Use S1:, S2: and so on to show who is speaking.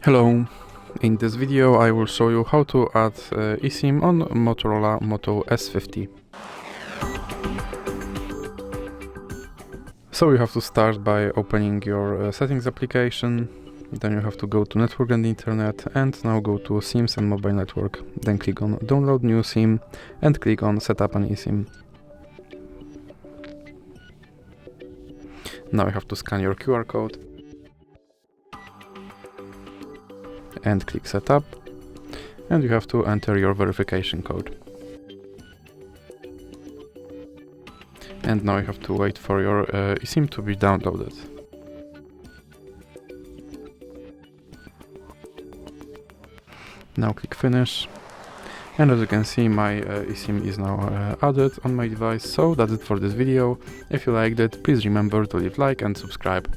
S1: Hello, in this video I will show you how to add eSIM on Motorola Moto S50. So you have to start by opening your settings application, then you have to go to network and internet, and now go to SIMs and mobile network. Then click on download new SIM and click on set up an eSIM. Now you have to scan your QR code and click setup, and you have to enter your verification code. And now you have to wait for your eSIM to be downloaded. Now click finish, and as you can see, my eSIM is now added on my device. So that's it for this video. If you liked it, please remember to leave like and subscribe.